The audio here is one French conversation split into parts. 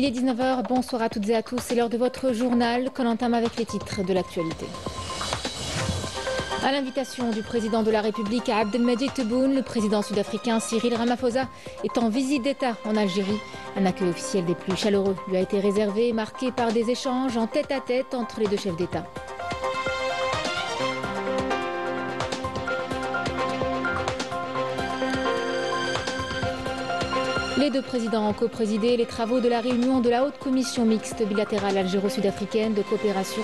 Il est 19 h, bonsoir à toutes et à tous, c'est l'heure de votre journal qu'on entame avec les titres de l'actualité. À l'invitation du président de la République Abdelmadjid Tebboune, le président sud-africain Cyril Ramaphosa est en visite d'État en Algérie. Un accueil officiel des plus chaleureux lui a été réservé, marqué par des échanges en tête-à-tête entre les deux chefs d'État. Les deux présidents ont coprésidé les travaux de la réunion de la haute commission mixte bilatérale algéro-sud-africaine de coopération.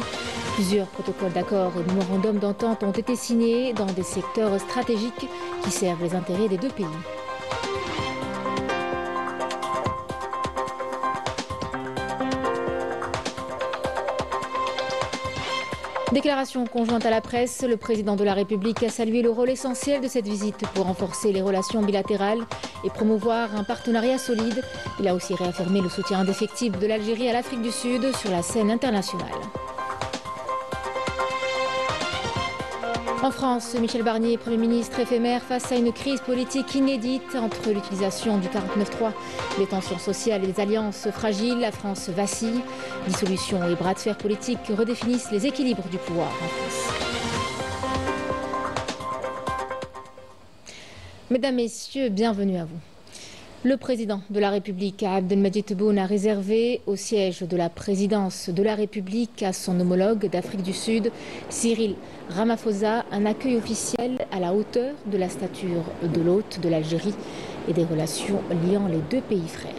Plusieurs protocoles d'accord et mémorandums d'entente ont été signés dans des secteurs stratégiques qui servent les intérêts des deux pays. Déclaration conjointe à la presse, le président de la République a salué le rôle essentiel de cette visite pour renforcer les relations bilatérales et promouvoir un partenariat solide. Il a aussi réaffirmé le soutien indéfectible de l'Algérie à l'Afrique du Sud sur la scène internationale. En France, Michel Barnier, Premier ministre éphémère face à une crise politique inédite entre l'utilisation du 49.3, les tensions sociales et les alliances fragiles. La France vacille. Dissolution et bras de fer politiques redéfinissent les équilibres du pouvoir en France. Mesdames, Messieurs, bienvenue à vous. Le président de la République, Abdelmadjid Tebboune, a réservé au siège de la présidence de la République à son homologue d'Afrique du Sud, Cyril Ramaphosa, un accueil officiel à la hauteur de la stature de l'hôte de l'Algérie et des relations liant les deux pays frères.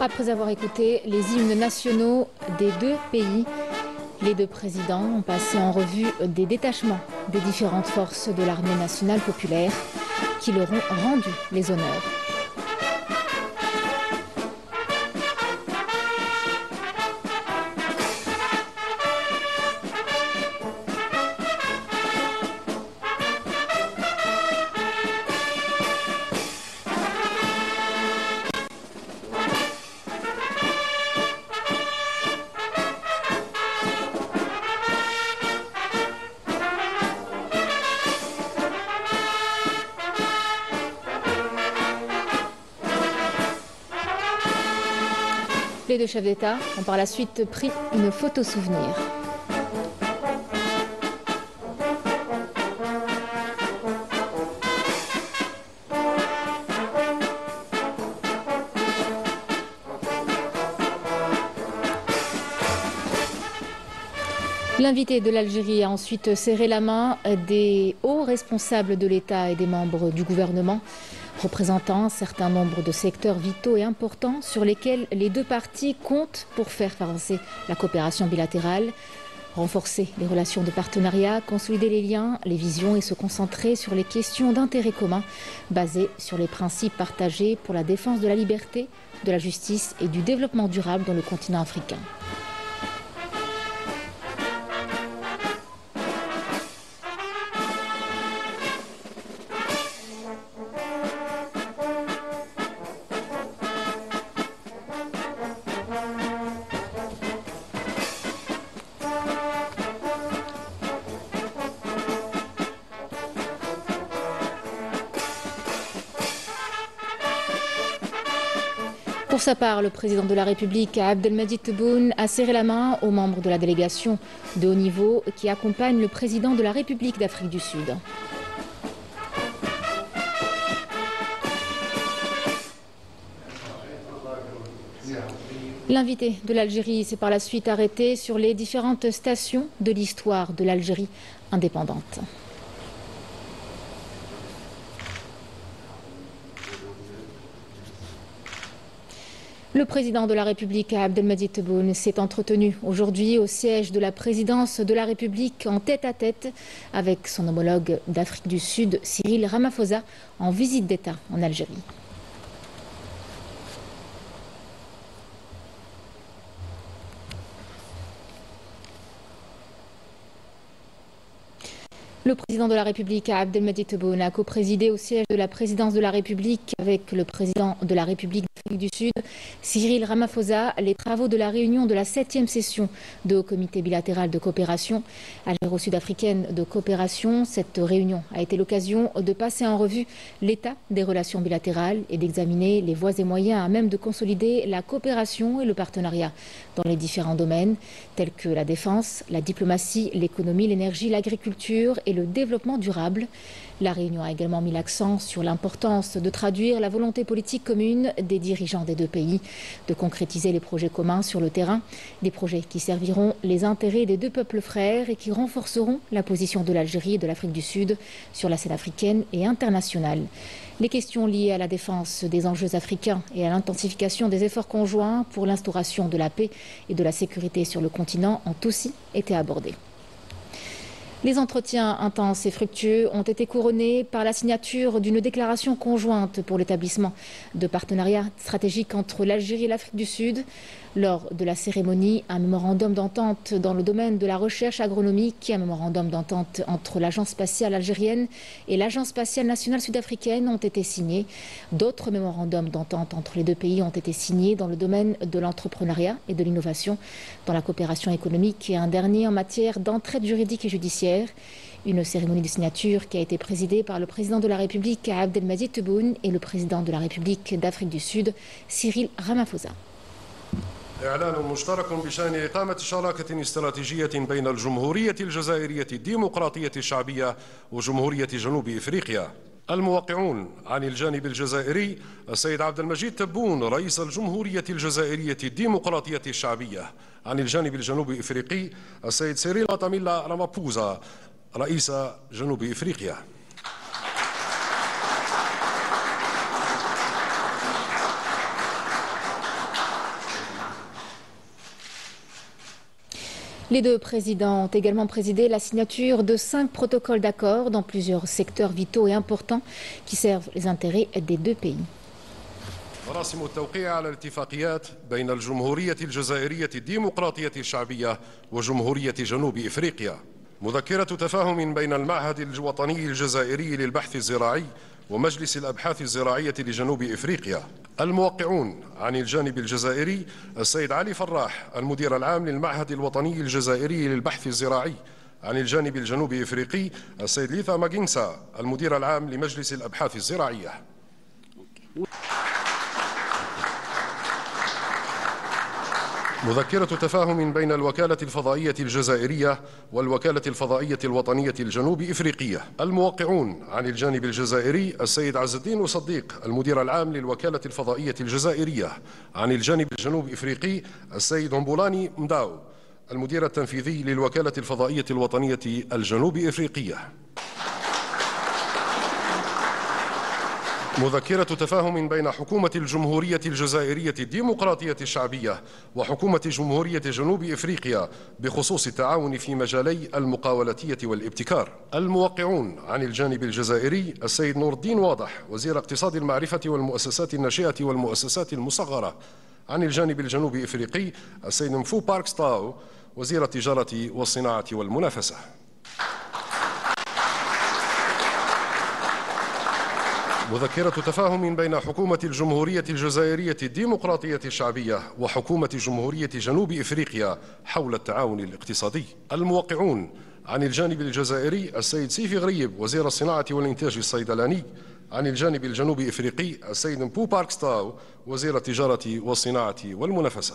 Après avoir écouté les hymnes nationaux des deux pays, les deux présidents ont passé en revue des détachements des différentes forces de l'armée nationale populaire qui leur ont rendu les honneurs. Les deux chefs d'État ont par la suite pris une photo souvenir. L'invité de l'Algérie a ensuite serré la main des hauts responsables de l'État et des membres du gouvernement, représentant un certain nombre de secteurs vitaux et importants sur lesquels les deux parties comptent pour faire avancer la coopération bilatérale, renforcer les relations de partenariat, consolider les liens, les visions et se concentrer sur les questions d'intérêt commun basées sur les principes partagés pour la défense de la liberté, de la justice et du développement durable dans le continent africain. Pour sa part, le président de la République, Abdelmadjid Tebboune, a serré la main aux membres de la délégation de haut niveau qui accompagne le président de la République d'Afrique du Sud. L'invité de l'Algérie s'est par la suite arrêté sur les différentes stations de l'histoire de l'Algérie indépendante. Le président de la République, Abdelmadjid Tebboune, s'est entretenu aujourd'hui au siège de la présidence de la République en tête-à-tête avec son homologue d'Afrique du Sud, Cyril Ramaphosa, en visite d'État en Algérie. Le président de la République, Abdelmadjid Tebboune, a coprésidé au siège de la présidence de la République avec le président de la République d'Afrique du Sud, Cyril Ramaphosa, les travaux de la réunion de la 7e session de Haut Comité bilatéral de coopération algéro-sud-africaine de coopération. Cette réunion a été l'occasion de passer en revue l'état des relations bilatérales et d'examiner les voies et moyens à même de consolider la coopération et le partenariat dans les différents domaines tels que la défense, la diplomatie, l'économie, l'énergie, l'agriculture et le développement durable. La réunion a également mis l'accent sur l'importance de traduire la volonté politique commune des dirigeants des deux pays, de concrétiser les projets communs sur le terrain, des projets qui serviront les intérêts des deux peuples frères et qui renforceront la position de l'Algérie et de l'Afrique du Sud sur la scène africaine et internationale. Les questions liées à la défense des enjeux africains et à l'intensification des efforts conjoints pour l'instauration de la paix et de la sécurité sur le continent ont aussi été abordées. Les entretiens intenses et fructueux ont été couronnés par la signature d'une déclaration conjointe pour l'établissement de partenariats stratégiques entre l'Algérie et l'Afrique du Sud. Lors de la cérémonie, un mémorandum d'entente dans le domaine de la recherche agronomique, un mémorandum d'entente entre l'Agence spatiale algérienne et l'Agence spatiale nationale sud-africaine ont été signés. D'autres mémorandums d'entente entre les deux pays ont été signés dans le domaine de l'entrepreneuriat et de l'innovation, dans la coopération économique et un dernier en matière d'entraide juridique et judiciaire. Une cérémonie de signature qui a été présidée par le président de la République, Abdelmadjid Tebboune, et le président de la République d'Afrique du Sud, Cyril Ramaphosa. إعلان مشترك بشأن إقامة شراكة استراتيجية بين الجمهورية الجزائرية الديمقراطية الشعبية وجمهورية جنوب إفريقيا. الموقعون عن الجانب الجزائري السيد عبد المجيد تبون رئيس الجمهورية الجزائرية الديمقراطية الشعبية. عن الجانب الجنوب إفريقي السيد سيريل ماتاميلا رامابوزا رئيس جنوب إفريقيا. Les deux présidents ont également présidé la signature de 5 protocoles d'accord dans plusieurs secteurs vitaux et importants qui servent les intérêts des deux pays. مراسم التوقيع على الاتفاقيات بين الجمهورية الجزائرية الديمقراطية الشعبية وجمهورية جنوب إفريقيا. مذكرة تفاهم بين المعهد الوطني الجزائري للبحث الزراعي ومجلس الأبحاث الزراعية لجنوب إفريقيا. الموقعون عن الجانب الجزائري السيد علي فراح المدير العام للمعهد الوطني الجزائري للبحث الزراعي. عن الجانب الجنوب إفريقي السيد ليثا ماجينسا المدير العام لمجلس الأبحاث الزراعية. مذكرة تفاهم بين الوكالة الفضائية الجزائرية والوكالة الفضائية الوطنية الجنوب إفريقية. الموقعون عن الجانب الجزائري السيد عز الدين صديق المدير العام للوكالة الفضائية الجزائرية. عن الجانب الجنوب إفريقي السيد همبولاني مداو المدير التنفيذي للوكالة الفضائية الوطنية الجنوب إفريقية. مذكرة تفاهم بين حكومة الجمهورية الجزائرية الديمقراطية الشعبية وحكومة جمهورية جنوب إفريقيا بخصوص التعاون في مجالي المقاولاتية والابتكار. الموقعون عن الجانب الجزائري السيد نور الدين واضح وزير اقتصاد المعرفة والمؤسسات الناشئة والمؤسسات المصغرة. عن الجانب الجنوب إفريقي السيد مفو باركس تاو وزير التجارة والصناعة والمنافسة. مذكرة تفاهم بين حكومة الجمهورية الجزائرية الديمقراطية الشعبية وحكومة جمهورية جنوب إفريقيا حول التعاون الاقتصادي. الموقعون عن الجانب الجزائري السيد سيفي غريب وزير الصناعة والإنتاج الصيدلاني. عن الجانب الجنوب إفريقي السيد مبو باركستاو وزير التجارة والصناعة والمنافسة.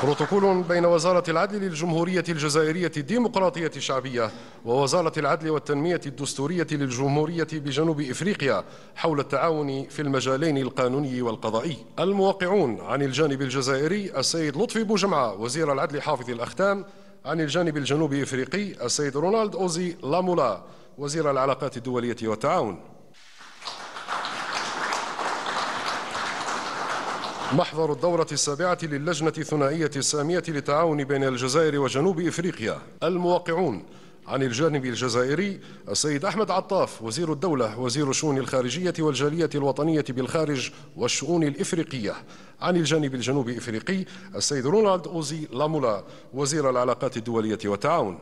بروتوكول بين وزارة العدل للجمهورية الجزائرية الديمقراطية الشعبية ووزارة العدل والتنمية الدستورية للجمهورية بجنوب إفريقيا حول التعاون في المجالين القانوني والقضائي. الموقعون عن الجانب الجزائري السيد لطفي بوجمعة وزير العدل حافظ الأختام. عن الجانب الجنوب إفريقي السيد رونالد أوزي لامولا وزير العلاقات الدولية والتعاون. محضر الدورة السابعة للجنة الثنائية السامية للتعاون بين الجزائر وجنوب إفريقيا. الموقعون عن الجانب الجزائري السيد أحمد عطاف وزير الدولة وزير الشؤون الخارجية والجالية الوطنية بالخارج والشؤون الإفريقية. عن الجانب الجنوب إفريقي السيد رونالد أوزي لامولا وزير العلاقات الدولية والتعاون.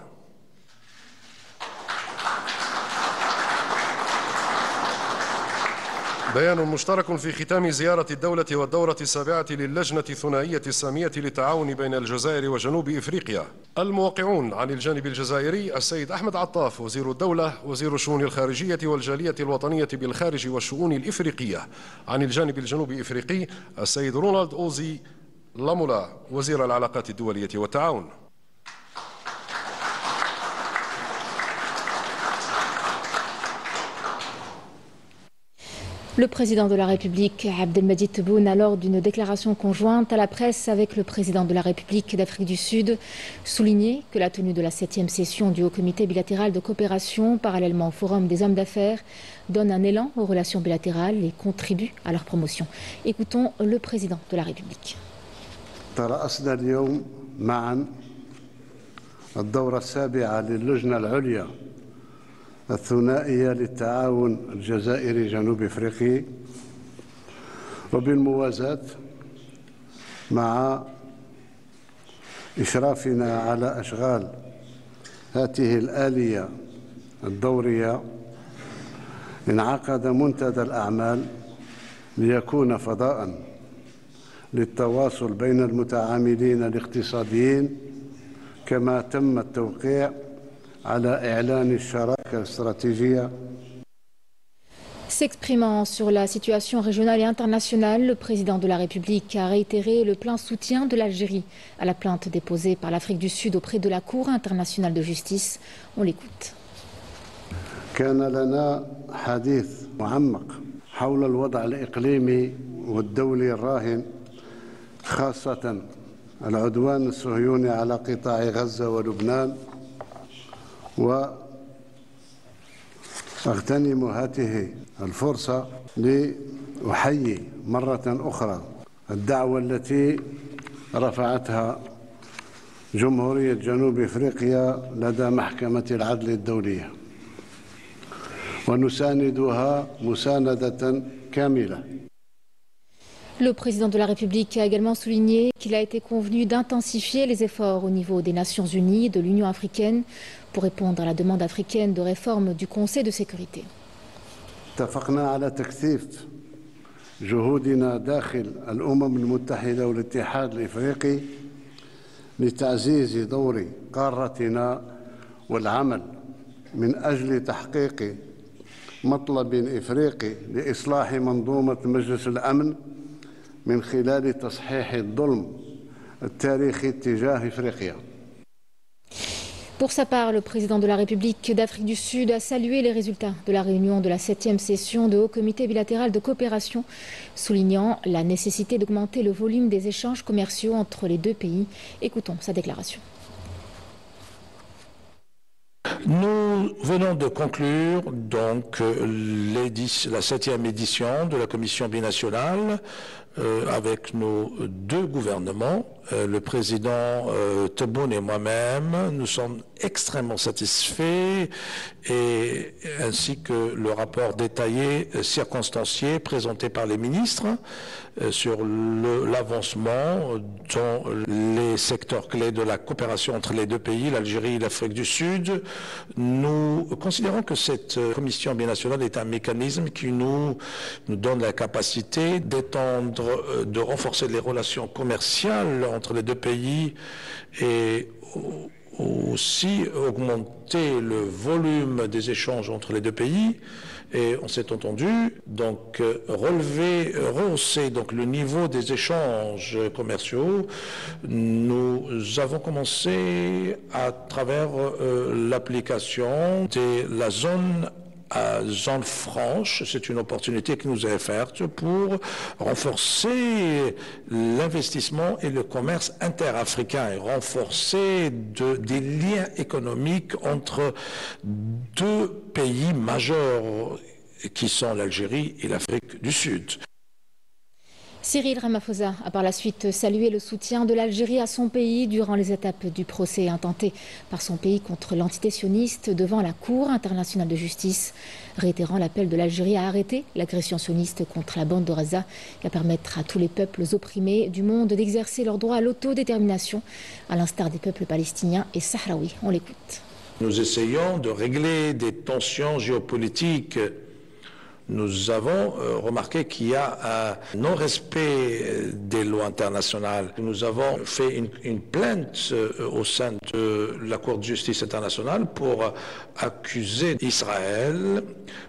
بيان مشترك في ختام زيارة الدولة والدورة السابعة للجنة الثنائية السامية للتعاون بين الجزائر وجنوب إفريقيا. الموقعون عن الجانب الجزائري السيد أحمد عطاف وزير الدولة وزير الشؤون الخارجية والجالية الوطنية بالخارج والشؤون الإفريقية. عن الجانب الجنوب إفريقي السيد رونالد أوزي لامولا وزير العلاقات الدولية والتعاون. Le président de la République, Abdelmadjid Tebboune, lors d'une déclaration conjointe à la presse avec le président de la République d'Afrique du Sud, souligné que la tenue de la 7e session du Haut Comité bilatéral de coopération, parallèlement au Forum des hommes d'affaires, donne un élan aux relations bilatérales et contribue à leur promotion. Écoutons le président de la République. ترأسنا اليوم معا الدورة السابعة للجنة العليا الثنائية للتعاون الجزائري جنوب إفريقي، وبالموازاة مع إشرافنا على أشغال هذه الآلية الدورية انعقد منتدى الأعمال ليكون فضاء للتواصل بين المتعاملين الاقتصاديين، كما تم التوقيع على إعلان الشراكة الاستراتيجية. S'exprimant sur la situation régionale et internationale, le président de la République a réitéré le plein soutien de l'Algérie à la plainte déposée par l'Afrique du Sud auprès de la Cour internationale de justice. On l'écoute. كان لنا حديث معمق حول الوضع الإقليمي والدولي الراهن، خاصة العدوان الصهيوني على قطاع غزة ولبنان، وأغتنم هذه الفرصة لأحيي مرة أخرى الدعوة التي رفعتها جمهورية جنوب إفريقيا لدى محكمة العدل الدولية ونساندها مساندة كاملة. Le président de la République a également souligné qu'il a été convenu d'intensifier les efforts au niveau des Nations Unies et de l'Union africaine pour répondre à la demande africaine de réforme du Conseil de sécurité. اتفقنا على تكثيف جهودنا داخل الأمم المتحدة والاتحاد الإفريقي لتعزيز دور قارتنا والعمل من أجل تحقيق مطلب إفريقي لإصلاح منظومة مجلس الأمن من خلال تصحيح الظلم التاريخي تجاه إفريقيا. Pour sa part, le président de la République d'Afrique du Sud a salué les résultats de la réunion de la 7e session de Haut Comité bilatéral de coopération, soulignant la nécessité d'augmenter le volume des échanges commerciaux entre les deux pays. Écoutons sa déclaration. Nous venons de conclure donc la 7e édition de la Commission binationale avec nos deux gouvernements, le président Tebboune et moi-même. Nous sommes extrêmement satisfaits et ainsi que le rapport détaillé circonstancié présenté par les ministres sur l'avancement dans les secteurs clés de la coopération entre les deux pays, l'Algérie et l'Afrique du Sud. Nous considérons que cette commission binationale est un mécanisme qui nous donne la capacité d'étendre, de renforcer les relations commerciales entre les deux pays et aussi augmenter le volume des échanges entre les deux pays. Et on s'est entendu donc rehausser donc le niveau des échanges commerciaux. Nous avons commencé à travers l'application de la zone franche. C'est une opportunité qui nous est offerte pour renforcer l'investissement et le commerce interafricain et renforcer des liens économiques entre deux pays majeurs qui sont l'Algérie et l'Afrique du Sud. Cyril Ramaphosa a par la suite salué le soutien de l'Algérie à son pays durant les étapes du procès intenté par son pays contre l'entité sioniste devant la Cour internationale de justice, réitérant l'appel de l'Algérie à arrêter l'agression sioniste contre la bande de Gaza et à permettre à tous les peuples opprimés du monde d'exercer leur droit à l'autodétermination, à l'instar des peuples palestiniens et sahraouis. On l'écoute. Nous essayons de régler des tensions géopolitiques. Nous avons remarqué qu'il y a un non-respect des lois internationales. Nous avons fait une plainte au sein de la Cour de justice internationale pour accuser Israël.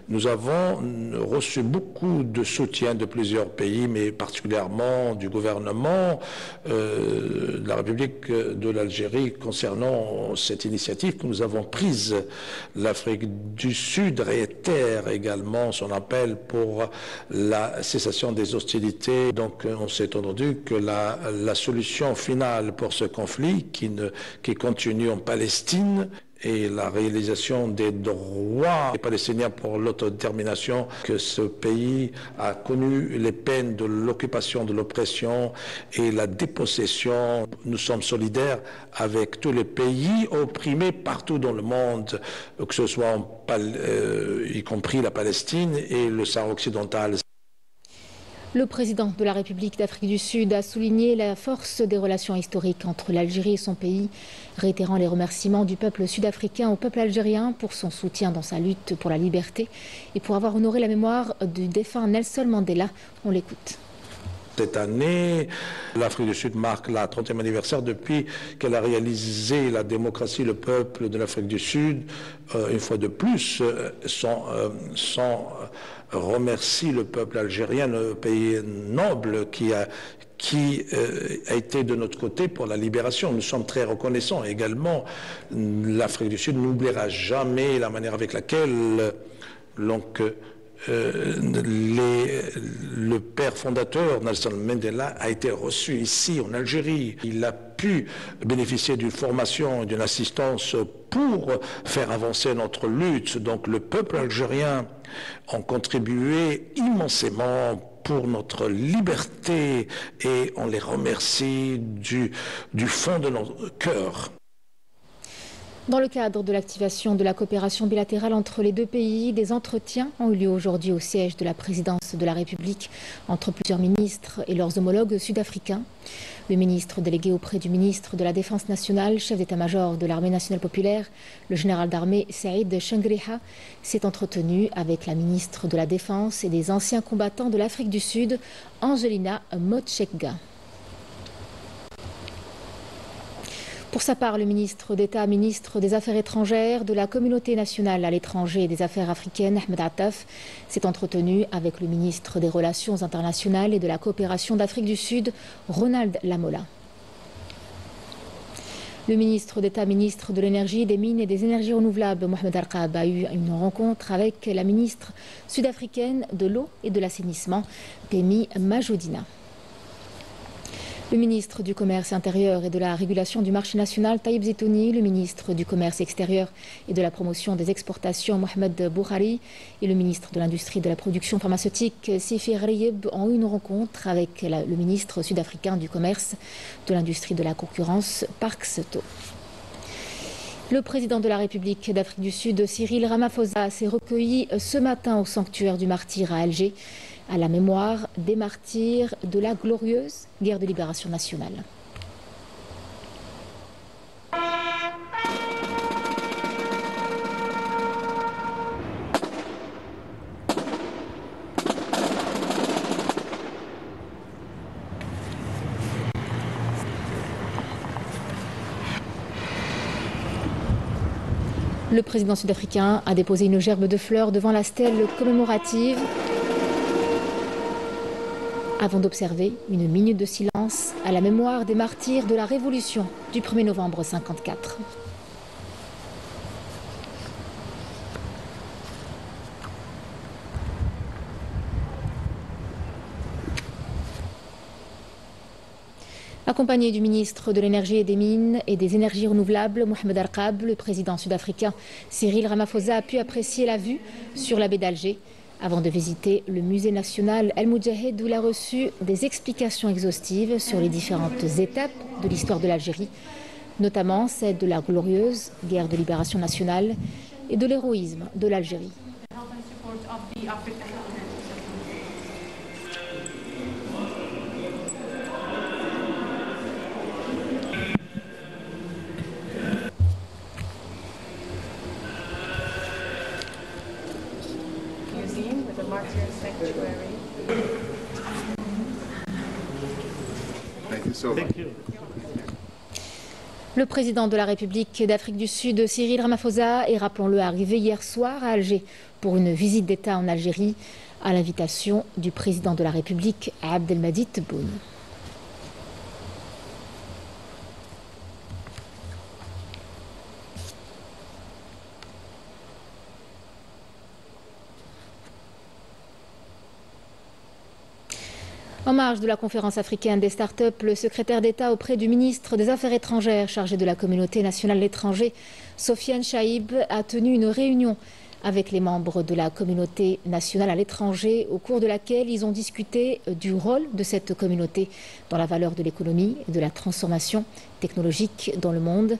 Nous avons reçu beaucoup de soutien de plusieurs pays, mais particulièrement du gouvernement de la République de l'Algérie concernant cette initiative que nous avons prise. L'Afrique du Sud réitère également son appel pour la cessation des hostilités. Donc on s'est entendu que la solution finale pour ce conflit qui continue en Palestine et la réalisation des droits des Palestiniens pour l'autodétermination, que ce pays a connu les peines de l'occupation, de l'oppression et la dépossession. Nous sommes solidaires avec tous les pays opprimés partout dans le monde, que ce soit y compris la Palestine et le Sahara occidental. Le président de la République d'Afrique du Sud a souligné la force des relations historiques entre l'Algérie et son pays, réitérant les remerciements du peuple sud-africain au peuple algérien pour son soutien dans sa lutte pour la liberté et pour avoir honoré la mémoire du défunt Nelson Mandela. On l'écoute. Cette année, l'Afrique du Sud marque la 30e anniversaire depuis qu'elle a réalisé la démocratie. Le peuple de l'Afrique du Sud, une fois de plus, remercie le peuple algérien, le pays noble qui a été de notre côté pour la libération. Nous sommes très reconnaissants également. L'Afrique du Sud n'oubliera jamais la manière avec laquelle le père fondateur, Nelson Mandela, a été reçu ici en Algérie. Il a pu bénéficier d'une formation et d'une assistance pour faire avancer notre lutte. Donc le peuple algérien a contribué immensément pour notre liberté et on les remercie du fond de notre cœur. Dans le cadre de l'activation de la coopération bilatérale entre les deux pays, des entretiens ont eu lieu aujourd'hui au siège de la présidence de la République entre plusieurs ministres et leurs homologues sud-africains. Le ministre délégué auprès du ministre de la Défense nationale, chef d'état-major de l'armée nationale populaire, le général d'armée Saïd Shangriha, s'est entretenu avec la ministre de la Défense et des anciens combattants de l'Afrique du Sud, Angelina Motshekga. Pour sa part, le ministre d'État, ministre des Affaires étrangères, de la communauté nationale à l'étranger et des Affaires africaines, Ahmed Attaf, s'est entretenu avec le ministre des Relations internationales et de la coopération d'Afrique du Sud, Ronald Lamola. Le ministre d'État, ministre de l'Énergie, des Mines et des Énergies renouvelables, Mohamed Arqab, a eu une rencontre avec la ministre sud-africaine de l'eau et de l'assainissement, Pemi Majoudina. Le ministre du Commerce intérieur et de la régulation du marché national, Taïb Zitouni, le ministre du Commerce extérieur et de la promotion des exportations, Mohamed Bouhari, et le ministre de l'Industrie et de la production pharmaceutique, Sifi Rayeb, ont eu une rencontre avec le ministre sud-africain du Commerce, de l'Industrie et de la concurrence, Park Seto. Le président de la République d'Afrique du Sud, Cyril Ramaphosa, s'est recueilli ce matin au sanctuaire du Martyr à Alger, à la mémoire des martyrs de la glorieuse guerre de libération nationale. Le président sud-africain a déposé une gerbe de fleurs devant la stèle commémorative avant d'observer une minute de silence à la mémoire des martyrs de la Révolution du 1er novembre 1954. Accompagné du ministre de l'Énergie et des Mines et des Énergies renouvelables, Mohamed Arqab, le président sud-africain Cyril Ramaphosa a pu apprécier la vue sur la baie d'Alger avant de visiter le musée national El Moudjahid où il a reçu des explications exhaustives sur les différentes étapes de l'histoire de l'Algérie, notamment celle de la glorieuse guerre de libération nationale et de l'héroïsme de l'Algérie. Le président de la République d'Afrique du Sud, Cyril Ramaphosa, est, rappelons-le, arrivé hier soir à Alger pour une visite d'État en Algérie à l'invitation du président de la République, Abdelmadjid Tebboune. En marge de la conférence africaine des start-up, le secrétaire d'État auprès du ministre des Affaires étrangères chargé de la communauté nationale à l'étranger, Sofiane Chaïb, a tenu une réunion avec les membres de la communauté nationale à l'étranger, au cours de laquelle ils ont discuté du rôle de cette communauté dans la valeur de l'économie et de la transformation technologique dans le monde.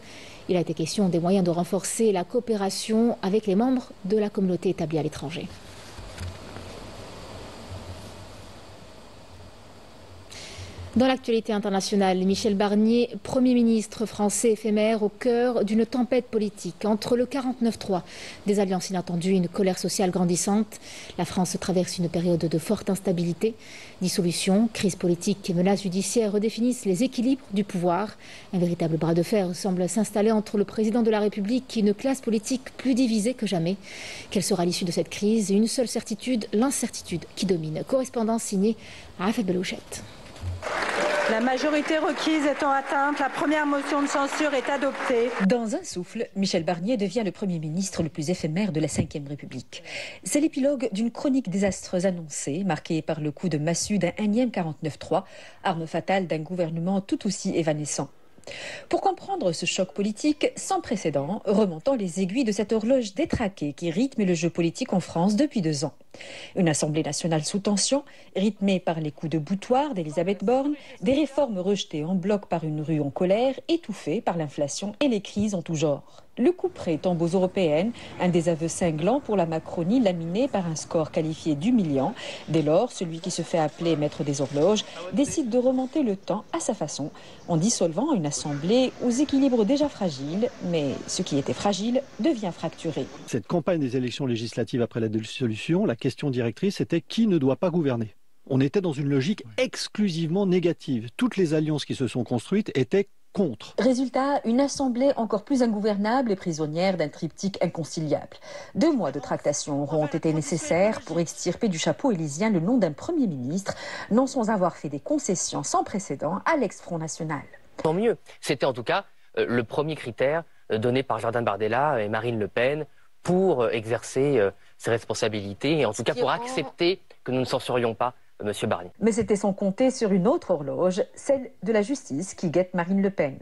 Il a été question des moyens de renforcer la coopération avec les membres de la communauté établie à l'étranger. Dans l'actualité internationale, Michel Barnier, Premier ministre français éphémère au cœur d'une tempête politique. Entre le 49-3, des alliances inattendues et une colère sociale grandissante, la France traverse une période de forte instabilité. Dissolution, crise politique et menaces judiciaires redéfinissent les équilibres du pouvoir. Un véritable bras de fer semble s'installer entre le président de la République et une classe politique plus divisée que jamais. Quelle sera l'issue de cette crise? Une seule certitude, l'incertitude qui domine. Correspondance signée Rafet Belouchette. La majorité requise étant atteinte, la première motion de censure est adoptée. Dans un souffle, Michel Barnier devient le Premier ministre le plus éphémère de la Ve République. C'est l'épilogue d'une chronique désastreuse annoncée, marquée par le coup de massue d'un énième 49-3, arme fatale d'un gouvernement tout aussi évanescent. Pour comprendre ce choc politique sans précédent, remontant les aiguilles de cette horloge détraquée qui rythme le jeu politique en France depuis 2 ans. Une Assemblée nationale sous tension, rythmée par les coups de boutoir d'Elisabeth Borne, des réformes rejetées en bloc par une rue en colère, étouffée par l'inflation et les crises en tout genre. Le couperet tombe aux européennes, un désaveu cinglant pour la Macronie laminé par un score qualifié d'humiliant. Dès lors, celui qui se fait appeler maître des horloges décide de remonter le temps à sa façon, en dissolvant une assemblée aux équilibres déjà fragiles, mais ce qui était fragile devient fracturé. Cette campagne des élections législatives après la dissolution, la question directrice était qui ne doit pas gouverner. On était dans une logique exclusivement négative. Toutes les alliances qui se sont construites étaient contre. Résultat, une assemblée encore plus ingouvernable et prisonnière d'un triptyque inconciliable. 2 mois de tractations auront été nécessaires pour extirper du chapeau élysien le nom d'un Premier ministre, non sans avoir fait des concessions sans précédent à l'ex-Front National. Tant mieux. C'était en tout cas le premier critère donné par Jordan Bardella et Marine Le Pen pour exercer ses responsabilités et en tout cas pour accepter que nous ne censurions pas Monsieur Barnier. Mais c'était sans compter sur une autre horloge, celle de la justice qui guette Marine Le Pen.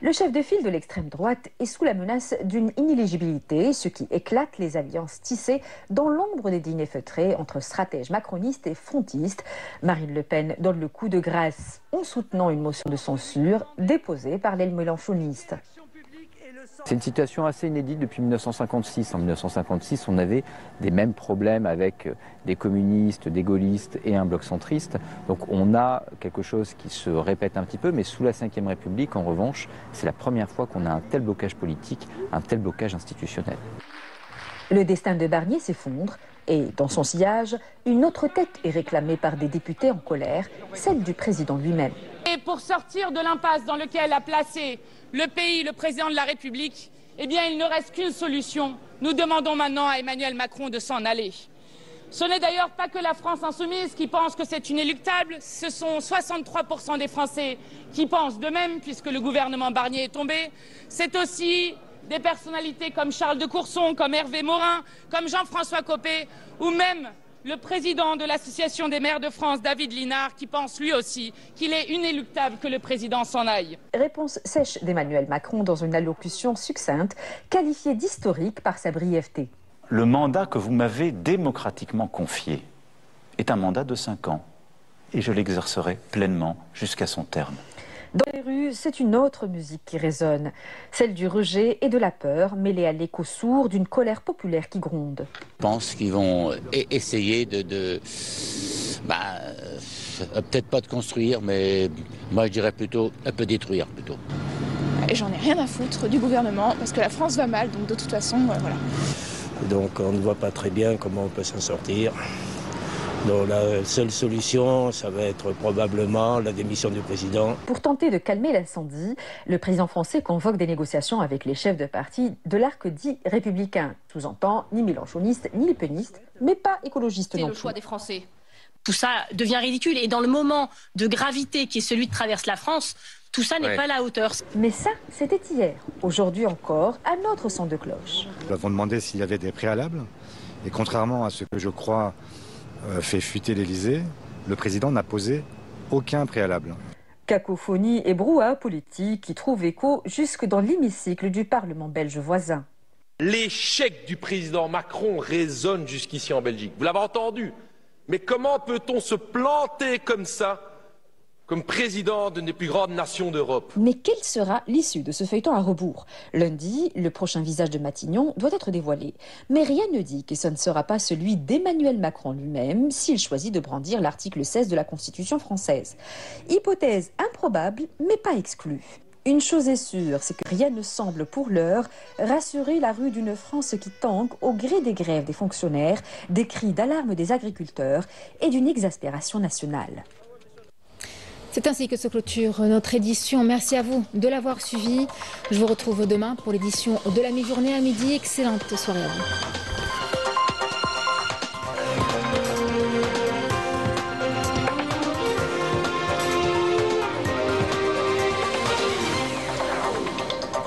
Le chef de file de l'extrême droite est sous la menace d'une inéligibilité, ce qui éclate les alliances tissées dans l'ombre des dîners feutrés entre stratèges macronistes et frontistes. Marine Le Pen donne le coup de grâce en soutenant une motion de censure déposée par l'aile mélenchoniste. C'est une situation assez inédite depuis 1956. En 1956, on avait des mêmes problèmes avec des communistes, des gaullistes et un bloc centriste. Donc on a quelque chose qui se répète un petit peu, mais sous la Ve République, en revanche, c'est la première fois qu'on a un tel blocage politique, un tel blocage institutionnel. Le destin de Barnier s'effondre et, dans son sillage, une autre tête est réclamée par des députés en colère, celle du président lui-même. Et pour sortir de l'impasse dans laquelle a placé le pays, le président de la République, eh bien, il ne reste qu'une solution. Nous demandons maintenant à Emmanuel Macron de s'en aller. Ce n'est d'ailleurs pas que la France insoumise qui pense que c'est inéluctable. Ce sont 63% des Français qui pensent de même, puisque le gouvernement Barnier est tombé. C'est aussi des personnalités comme Charles de Courson, comme Hervé Morin, comme Jean-François Copé, ou même le président de l'Association des maires de France, David Linard, qui pense lui aussi qu'il est inéluctable que le président s'en aille. Réponse sèche d'Emmanuel Macron dans une allocution succincte, qualifiée d'historique par sa brièveté. Le mandat que vous m'avez démocratiquement confié est un mandat de 5 ans et je l'exercerai pleinement jusqu'à son terme. Dans les rues, c'est une autre musique qui résonne, celle du rejet et de la peur, mêlée à l'écho sourd d'une colère populaire qui gronde. Je pense qu'ils vont essayer peut-être pas de construire, mais moi je dirais plutôt un peu détruire plutôt. Et j'en ai rien à foutre du gouvernement, parce que la France va mal, donc de toute façon, voilà. Donc on ne voit pas très bien comment on peut s'en sortir. Donc la seule solution, ça va être probablement la démission du président. Pour tenter de calmer l'incendie, le président français convoque des négociations avec les chefs de parti de l'arc dit républicain. Sous-entend ni mélenchoniste, ni le péniste, mais pas écologiste non plus. C'est le choix des Français. Tout ça devient ridicule et dans le moment de gravité qui est celui de traverse la France, tout ça n'est pas à la hauteur. Mais ça, c'était hier. Aujourd'hui encore, un autre son de cloche. Nous avons demandé s'il y avait des préalables. Et contrairement à ce que je crois fait fuiter l'Élysée, le président n'a posé aucun préalable. Cacophonie et brouhaha politique qui trouvent écho jusque dans l'hémicycle du Parlement belge voisin. L'échec du président Macron résonne jusqu'ici en Belgique. Vous l'avez entendu. Mais comment peut-on se planter comme ça, comme président d'une des plus grandes nations d'Europe? Mais quelle sera l'issue de ce feuilleton à rebours? Lundi, le prochain visage de Matignon doit être dévoilé. Mais rien ne dit que ce ne sera pas celui d'Emmanuel Macron lui-même s'il choisit de brandir l'article 16 de la Constitution française. Hypothèse improbable, mais pas exclue. Une chose est sûre, c'est que rien ne semble pour l'heure rassurer la rue d'une France qui tangue au gré des grèves des fonctionnaires, des cris d'alarme des agriculteurs et d'une exaspération nationale. C'est ainsi que se clôture notre édition. Merci à vous de l'avoir suivi. Je vous retrouve demain pour l'édition de la mi-journée à midi. Excellente soirée à vous.